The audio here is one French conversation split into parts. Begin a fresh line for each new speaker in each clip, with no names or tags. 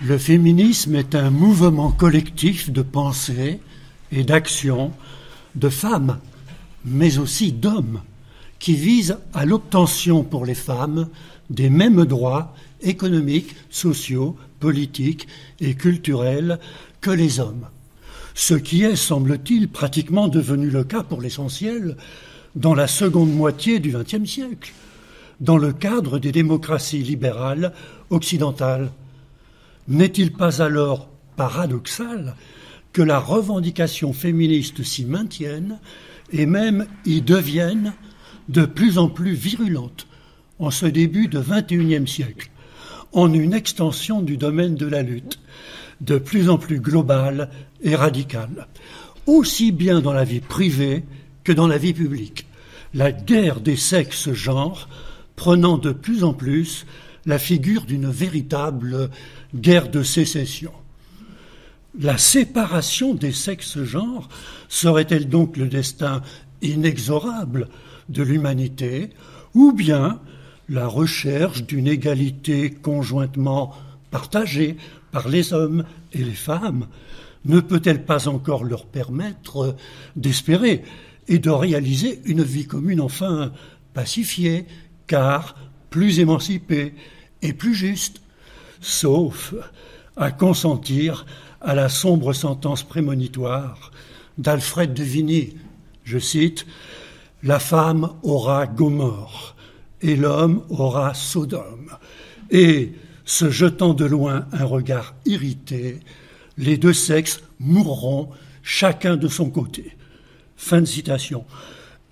Le féminisme est un mouvement collectif de pensée et d'action de femmes, mais aussi d'hommes, qui vise à l'obtention pour les femmes des mêmes droits économiques, sociaux, politiques et culturels que les hommes. Ce qui est, semble-t-il, pratiquement devenu le cas pour l'essentiel dans la seconde moitié du XXe siècle, dans le cadre des démocraties libérales occidentales. N'est-il pas alors paradoxal que la revendication féministe s'y maintienne et même y devienne de plus en plus virulente en ce début de XXIe siècle, en une extension du domaine de la lutte, de plus en plus globale et radicale, aussi bien dans la vie privée que dans la vie publique, la guerre des sexes-genres prenant de plus en plus la figure d'une véritable guerre de sécession. La séparation des sexes-genres serait-elle donc le destin inexorable de l'humanité, ou bien la recherche d'une égalité conjointement partagée par les hommes et les femmes ne peut-elle pas encore leur permettre d'espérer et de réaliser une vie commune enfin pacifiée, car plus émancipée et plus juste, sauf à consentir à la sombre sentence prémonitoire d'Alfred de Vigny, je cite, « La femme aura Gomorrhe et l'homme aura Sodome, et, se jetant de loin un regard irrité, les deux sexes mourront chacun de son côté. » Fin de citation.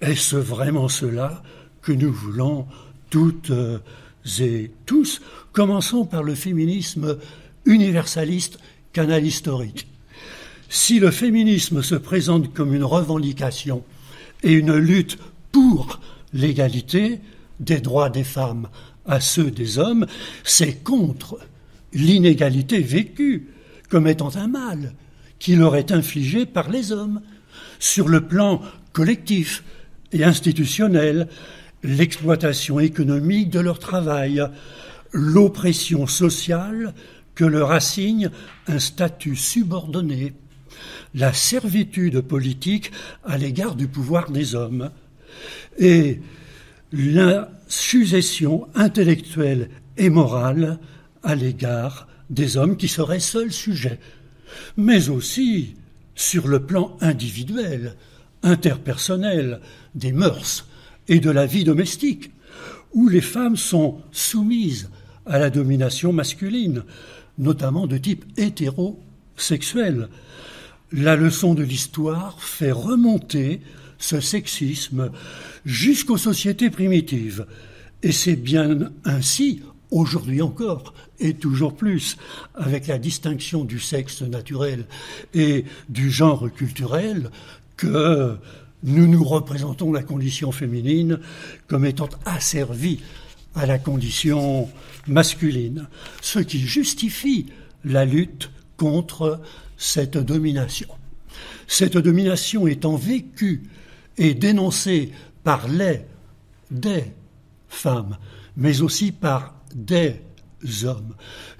Est-ce vraiment cela que nous voulons toutes et tous? Commençons par le féminisme universaliste canal historique. Si le féminisme se présente comme une revendication et une lutte pour l'égalité des droits des femmes à ceux des hommes, c'est contre l'inégalité vécue comme étant un mal qui leur est infligé par les hommes. Sur le plan collectif et institutionnel, l'exploitation économique de leur travail, l'oppression sociale que leur assigne un statut subordonné, la servitude politique à l'égard du pouvoir des hommes et la sujétion intellectuelle et morale à l'égard des hommes qui seraient seuls sujets, mais aussi sur le plan individuel, interpersonnel, des mœurs et de la vie domestique, où les femmes sont soumises à la domination masculine, notamment de type hétérosexuel. La leçon de l'histoire fait remonter ce sexisme jusqu'aux sociétés primitives. Et c'est bien ainsi, aujourd'hui encore, et toujours plus, avec la distinction du sexe naturel et du genre culturel, que nous représentons la condition féminine comme étant asservie à la condition masculine, ce qui justifie la lutte contre cette domination. Cette domination étant vécue et dénoncée par des femmes, mais aussi par des hommes,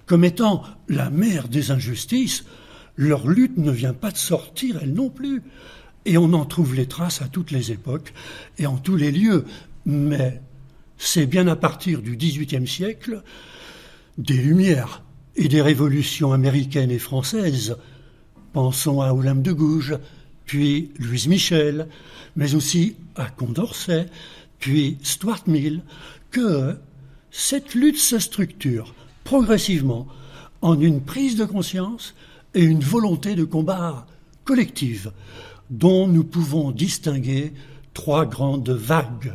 comme étant la mère des injustices, leur lutte ne vient pas de sortir, elle non plus. Et on en trouve les traces à toutes les époques et en tous les lieux. Mais c'est bien à partir du XVIIIe siècle, des Lumières et des révolutions américaines et françaises, pensons à Olympe de Gouges, puis Louise Michel, mais aussi à Condorcet, puis Stuart Mill, que cette lutte se structure progressivement en une prise de conscience et une volonté de combat collective, dont nous pouvons distinguer trois grandes vagues.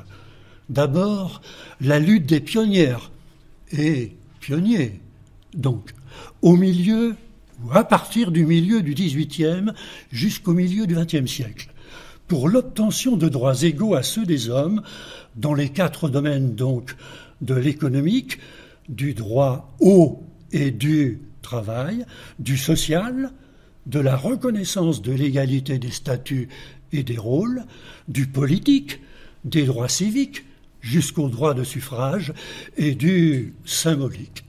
D'abord, la lutte des pionnières et pionniers, donc, au milieu ou à partir du milieu du XVIIIe jusqu'au milieu du XXe siècle, pour l'obtention de droits égaux à ceux des hommes dans les quatre domaines donc de l'économique, du droit au et du travail, du social, de la reconnaissance de l'égalité des statuts et des rôles, du politique, des droits civiques, jusqu'au droit de suffrage et du symbolique.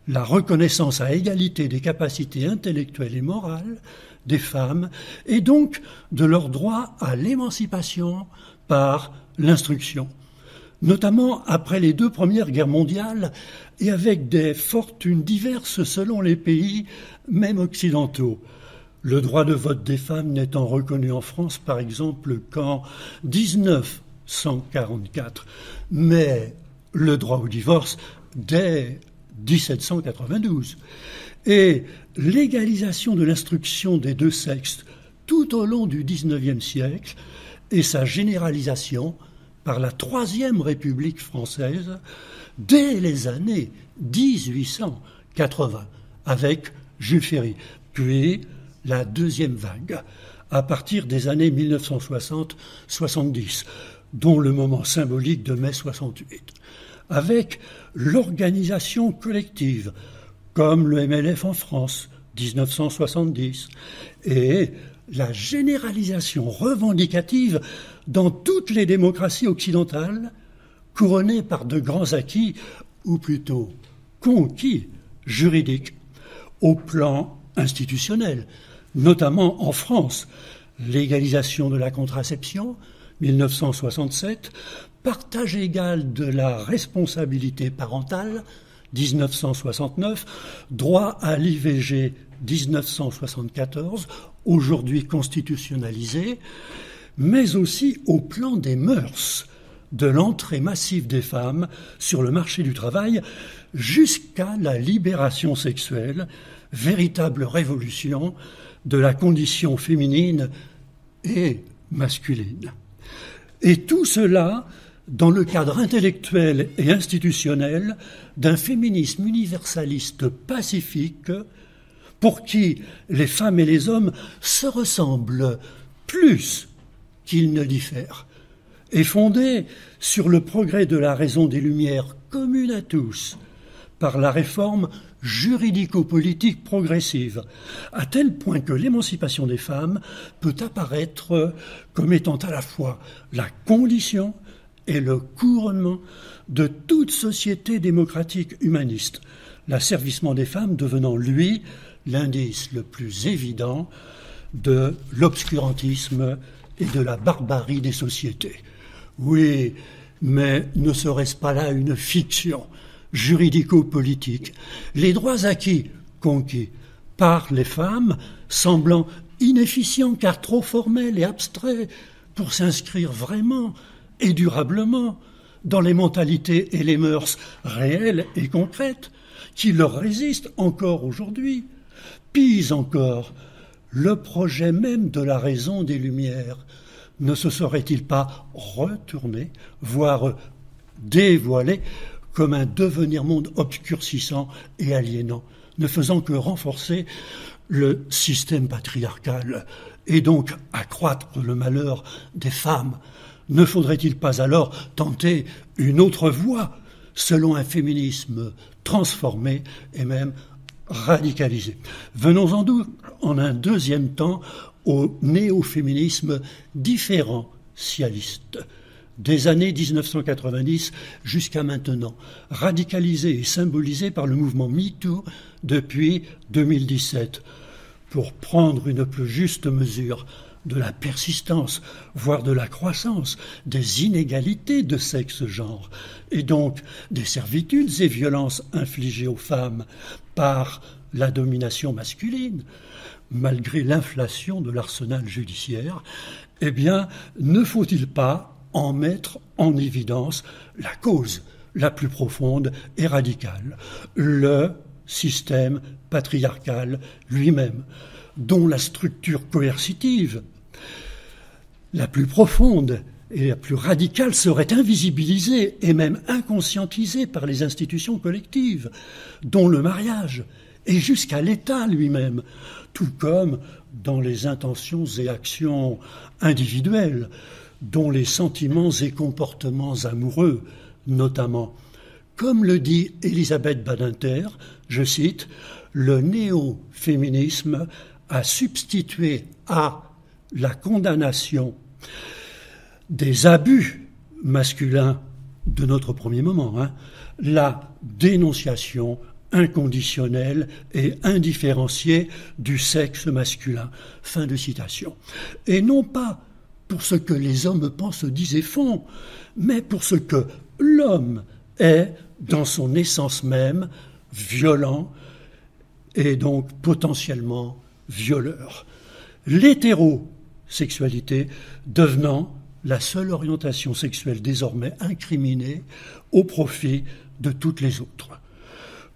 la reconnaissance à égalité des capacités intellectuelles et morales des femmes et donc de leur droit à l'émancipation par l'instruction, notamment après les 2 premières guerres mondiales et avec des fortunes diverses selon les pays, même occidentaux. Le droit de vote des femmes n'étant reconnu en France, par exemple, qu'en 1944, mais le droit au divorce dès 1792. Et l'égalisation de l'instruction des 2 sexes tout au long du XIXe siècle et sa généralisation par la Troisième République française dès les années 1880 avec Jules Ferry, puis la deuxième vague à partir des années 1960-70, dont le moment symbolique de mai 68, avec l'organisation collective, comme le MLF en France, 1970, et la généralisation revendicative dans toutes les démocraties occidentales, couronnées par de grands acquis, ou plutôt conquis juridiques, au plan institutionnel, notamment en France, légalisation de la contraception, 1967, partage égal de la responsabilité parentale, 1969, droit à l'IVG, 1974, aujourd'hui constitutionnalisé, mais aussi au plan des mœurs, de l'entrée massive des femmes sur le marché du travail jusqu'à la libération sexuelle, véritable révolution de la condition féminine et masculine. Et tout cela dans le cadre intellectuel et institutionnel d'un féminisme universaliste pacifique pour qui les femmes et les hommes se ressemblent plus qu'ils ne diffèrent, et fondé sur le progrès de la raison des Lumières commune à tous, par la réforme juridico-politique progressive, à tel point que l'émancipation des femmes peut apparaître comme étant à la fois la condition et le couronnement de toute société démocratique humaniste, l'asservissement des femmes devenant, lui, l'indice le plus évident de l'obscurantisme et de la barbarie des sociétés. Oui, mais ne serait-ce pas là une fiction juridico-politique? Les droits acquis, conquis par les femmes, semblant inefficients car trop formels et abstraits pour s'inscrire vraiment et durablement dans les mentalités et les mœurs réelles et concrètes qui leur résistent encore aujourd'hui. Pis encore, le projet même de la raison des Lumières ne se serait-il pas retourné, voire dévoilé, comme un devenir-monde obscurcissant et aliénant, ne faisant que renforcer le système patriarcal et donc accroître le malheur des femmes? Ne faudrait-il pas alors tenter une autre voie, selon un féminisme transformé et même radicalisé? Venons-en donc en un deuxième temps au néo-féminisme différentialiste, des années 1990 jusqu'à maintenant, radicalisé et symbolisé par le mouvement MeToo depuis 2017, pour prendre une plus juste mesure de la persistance, voire de la croissance des inégalités de sexe-genre, et donc des servitudes et violences infligées aux femmes par la domination masculine, malgré l'inflation de l'arsenal judiciaire, eh bien, ne faut-il pas en mettre en évidence la cause la plus profonde et radicale, le système patriarcal lui-même, dont la structure coercitive la plus profonde et la plus radicale serait invisibilisée et même inconscientisée par les institutions collectives, dont le mariage et jusqu'à l'État lui-même, tout comme dans les intentions et actions individuelles, dont les sentiments et comportements amoureux, notamment. Comme le dit Elisabeth Badinter, je cite, « Le néo-féminisme a substitué à la condamnation des abus masculins de notre premier moment, la dénonciation inconditionnel et indifférencié du sexe masculin. Fin de citation. Et non pas pour ce que les hommes pensent, disent et font, mais pour ce que l'homme est dans son essence même, violent et donc potentiellement violeur. L'hétérosexualité devenant la seule orientation sexuelle désormais incriminée au profit de toutes les autres.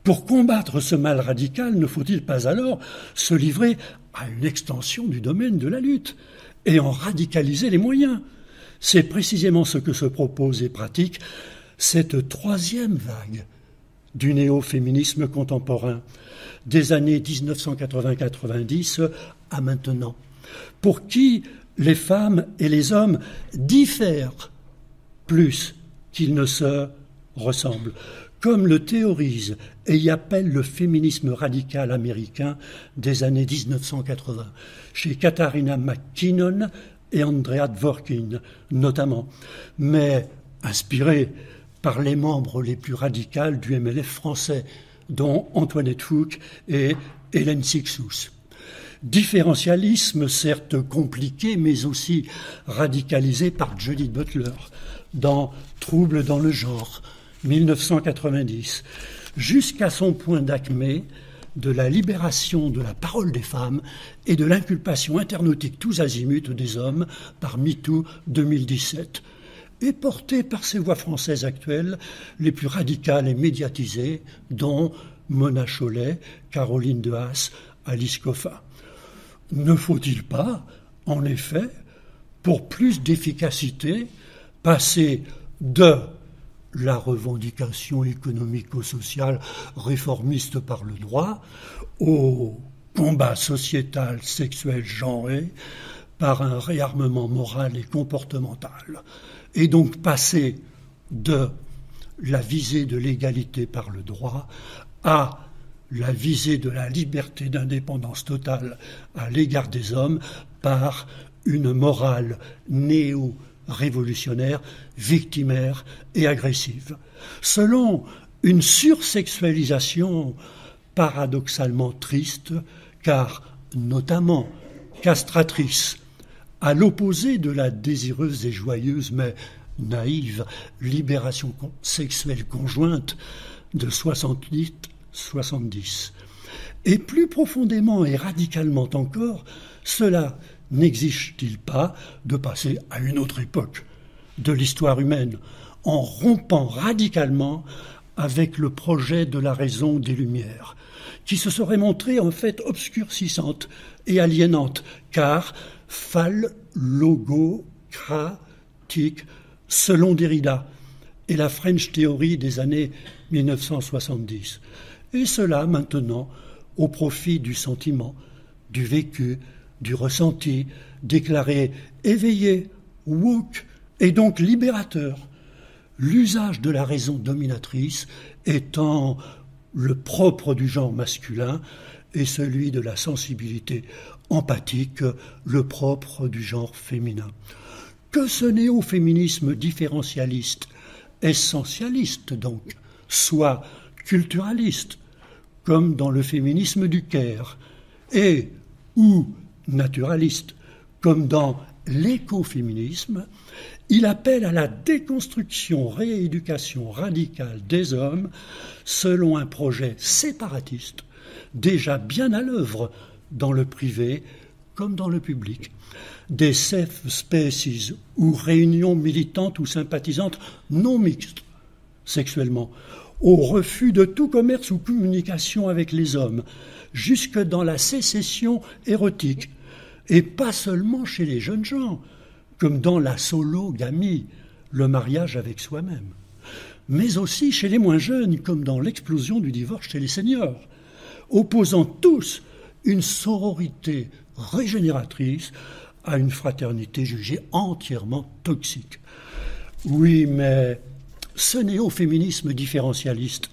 Pour combattre ce mal radical, ne faut-il pas alors se livrer à une extension du domaine de la lutte et en radicaliser les moyens? C'est précisément ce que se propose et pratique cette troisième vague du néo-féminisme contemporain, des années 1980-90 à maintenant, pour qui les femmes et les hommes diffèrent plus qu'ils ne se ressemblent, comme le théorise et y appelle le féminisme radical américain des années 1980, chez Katharina McKinnon et Andrea Dworkin notamment, mais inspiré par les membres les plus radicales du MLF français, dont Antoinette Fouque et Hélène Cixous. Différentialisme certes compliqué, mais aussi radicalisé par Judith Butler dans Troubles dans le genre, 1990, jusqu'à son point d'acmé de la libération de la parole des femmes et de l'inculpation internautique tous azimuts des hommes par MeToo 2017, et porté par ces voix françaises actuelles les plus radicales et médiatisées, dont Mona Chollet, Caroline de Haas, Alice Coffin. Ne faut-il pas, en effet, pour plus d'efficacité, passer de la revendication économico-sociale réformiste par le droit au combat sociétal, sexuel, genré par un réarmement moral et comportemental, et donc passer de la visée de l'égalité par le droit à la visée de la liberté d'indépendance totale à l'égard des hommes par une morale néo-révolutionnaire, victimaire et agressive, selon une sursexualisation paradoxalement triste, car notamment castratrice, à l'opposé de la désireuse et joyeuse mais naïve libération sexuelle conjointe de 68-70. Et plus profondément et radicalement encore, cela n'exige-t-il pas de passer à une autre époque de l'histoire humaine, en rompant radicalement avec le projet de la raison des Lumières, qui se serait montrée en fait obscurcissante et aliénante, car phallogocratique, selon Derrida et la French Theory des années 1970. Et cela maintenant au profit du sentiment, du vécu, du ressenti, déclaré éveillé, woke, et donc libérateur, l'usage de la raison dominatrice étant le propre du genre masculin et celui de la sensibilité empathique, le propre du genre féminin. Que ce néo-féminisme différentialiste, essentialiste donc, soit culturaliste, comme dans le féminisme du Caire, et ou naturaliste, comme dans l'écoféminisme, il appelle à la déconstruction, rééducation radicale des hommes selon un projet séparatiste, déjà bien à l'œuvre dans le privé comme dans le public. Des safe spaces ou réunions militantes ou sympathisantes non mixtes sexuellement, au refus de tout commerce ou communication avec les hommes, jusque dans la sécession érotique, et pas seulement chez les jeunes gens, comme dans la sologamie, le mariage avec soi-même, mais aussi chez les moins jeunes, comme dans l'explosion du divorce chez les seniors, opposant tous une sororité régénératrice à une fraternité jugée entièrement toxique. Oui, mais ce néo-féminisme différentialiste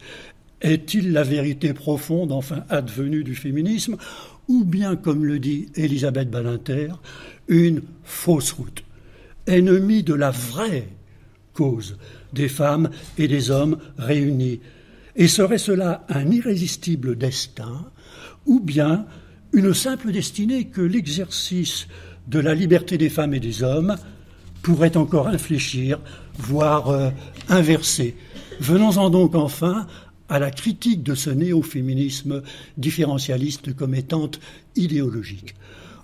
est-il la vérité profonde, enfin advenue du féminisme, ou bien, comme le dit Elisabeth Badinter, une fausse route, ennemie de la vraie cause des femmes et des hommes réunis, Et serait cela un irrésistible destin, ou bien une simple destinée que l'exercice de la liberté des femmes et des hommes pourrait encore infléchir, voire inverser? Venons-en donc enfin à la critique de ce néo-féminisme différentialiste comme étant idéologique,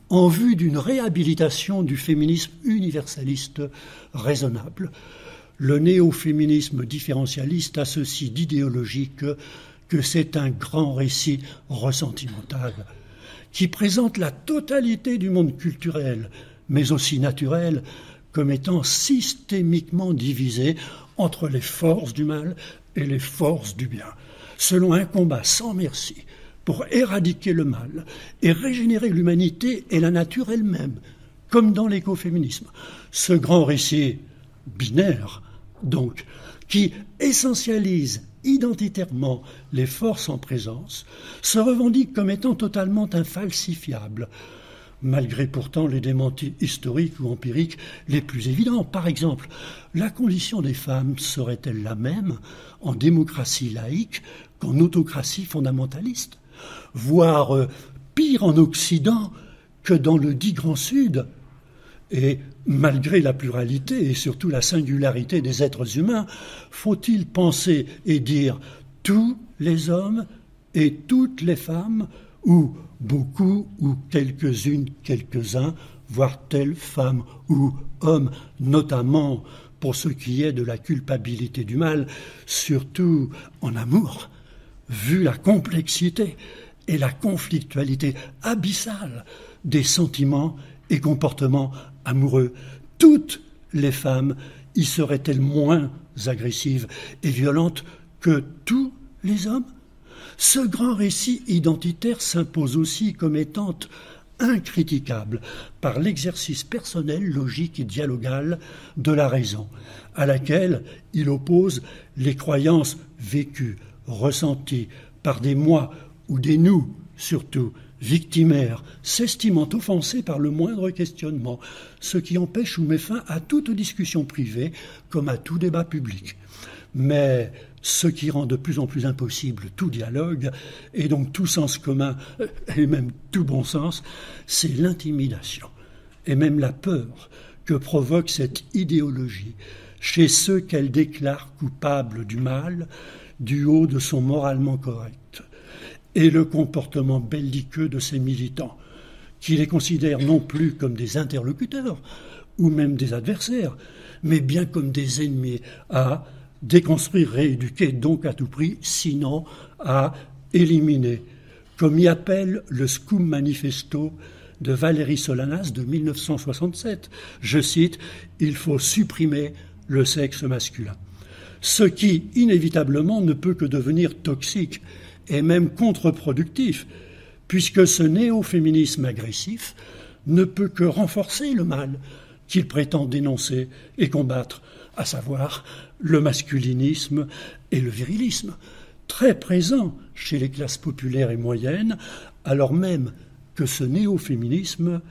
en vue d'une réhabilitation du féminisme universaliste raisonnable. Le néo-féminisme différentialiste a ceci d'idéologique que c'est un grand récit ressentimental qui présente la totalité du monde culturel, mais aussi naturel, comme étant systémiquement divisé entre les forces du mal et les forces du bien, selon un combat sans merci pour éradiquer le mal et régénérer l'humanité et la nature elle-même, comme dans l'écoféminisme. Ce grand récit binaire, donc, qui essentialise identitairement les forces en présence, se revendique comme étant totalement infalsifiable, malgré pourtant les démentis historiques ou empiriques les plus évidents. Par exemple, la condition des femmes serait-elle la même en démocratie laïque qu'en autocratie fondamentaliste, voire pire en Occident que dans le dit Grand Sud? Et malgré la pluralité et surtout la singularité des êtres humains, faut-il penser et dire tous les hommes et toutes les femmes, ou beaucoup ou quelques-unes, quelques-uns, voire telle femme ou homme, notamment pour ce qui est de la culpabilité du mal, surtout en amour, vu la complexité et la conflictualité abyssale des sentiments et comportements amoureux. Toutes les femmes y seraient-elles moins agressives et violentes que tous les hommes? Ce grand récit identitaire s'impose aussi comme étant incriticable par l'exercice personnel, logique et dialogal de la raison, à laquelle il oppose les croyances vécues, ressenties par des moi ou des nous, surtout, victimaires, s'estimant offensés par le moindre questionnement, ce qui empêche ou met fin à toute discussion privée comme à tout débat public. Mais ce qui rend de plus en plus impossible tout dialogue, et donc tout sens commun, et même tout bon sens, c'est l'intimidation, et même la peur que provoque cette idéologie chez ceux qu'elle déclare coupables du mal, du haut de son moralement correct, et le comportement belliqueux de ses militants, qui les considèrent non plus comme des interlocuteurs, ou même des adversaires, mais bien comme des ennemis à déconstruire, rééduquer, donc à tout prix, sinon à éliminer, comme y appelle le Scum Manifesto de Valérie Solanas de 1967. Je cite, « Il faut supprimer le sexe masculin ». Ce qui, inévitablement, ne peut que devenir toxique et même contre-productif, puisque ce néo-féminisme agressif ne peut que renforcer le mal qu'il prétend dénoncer et combattre, à savoir le masculinisme et le virilisme, très présents chez les classes populaires et moyennes, alors même que ce néo-féminisme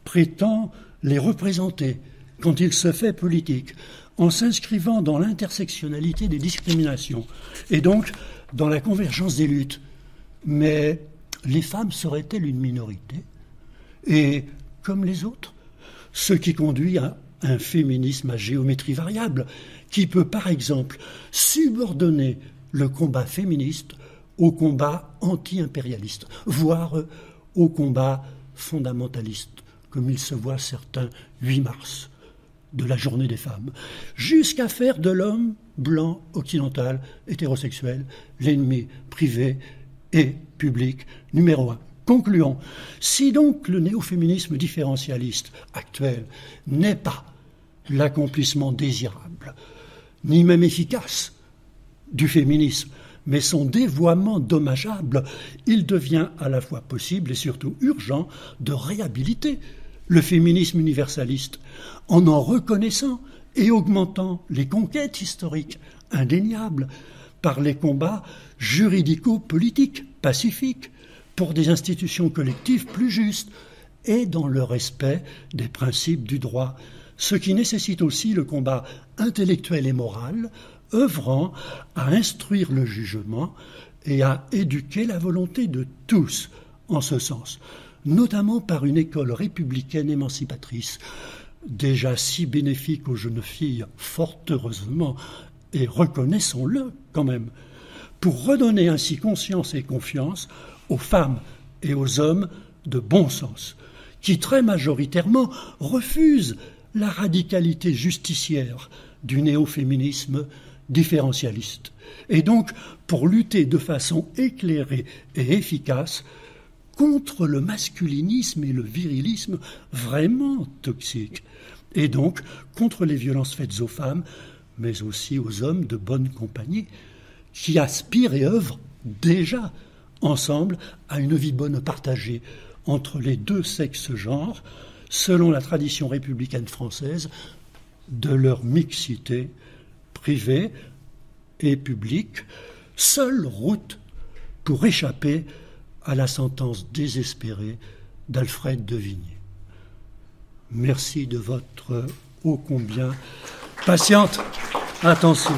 prétend les représenter quand il se fait politique, en s'inscrivant dans l'intersectionnalité des discriminations, et donc dans la convergence des luttes. Mais les femmes seraient-elles une minorité? Et comme les autres, ce qui conduit à un féminisme à géométrie variable, qui peut par exemple subordonner le combat féministe au combat anti-impérialiste, voire au combat fondamentaliste, comme il se voit certains 8 mars de la journée des femmes, jusqu'à faire de l'homme blanc, occidental, hétérosexuel, l'ennemi privé et public numéro 1. Concluons. Si donc le néo-féminisme différentialiste actuel n'est pas l'accomplissement désirable, ni même efficace du féminisme, mais son dévoiement dommageable, il devient à la fois possible et surtout urgent de réhabiliter le féminisme universaliste en reconnaissant et augmentant les conquêtes historiques indéniables par les combats juridico-politiques pacifiques pour des institutions collectives plus justes et dans le respect des principes du droit, ce qui nécessite aussi le combat intellectuel et moral œuvrant à instruire le jugement et à éduquer la volonté de tous en ce sens, notamment par une école républicaine émancipatrice, déjà si bénéfique aux jeunes filles, fort heureusement, et reconnaissons-le quand même, pour redonner ainsi conscience et confiance aux femmes et aux hommes de bon sens, qui très majoritairement refusent la radicalité justicière du néo-féminisme différentialiste, et donc pour lutter de façon éclairée et efficace contre le masculinisme et le virilisme vraiment toxiques, et donc contre les violences faites aux femmes, mais aussi aux hommes de bonne compagnie, qui aspirent et œuvrent déjà ensemble à une vie bonne partagée entre les deux sexes-genres, selon la tradition républicaine française, de leur mixité privée et publique, seule route pour échapper à la sentence désespérée d'Alfred de Vigny. Merci de votre ô combien patiente attention.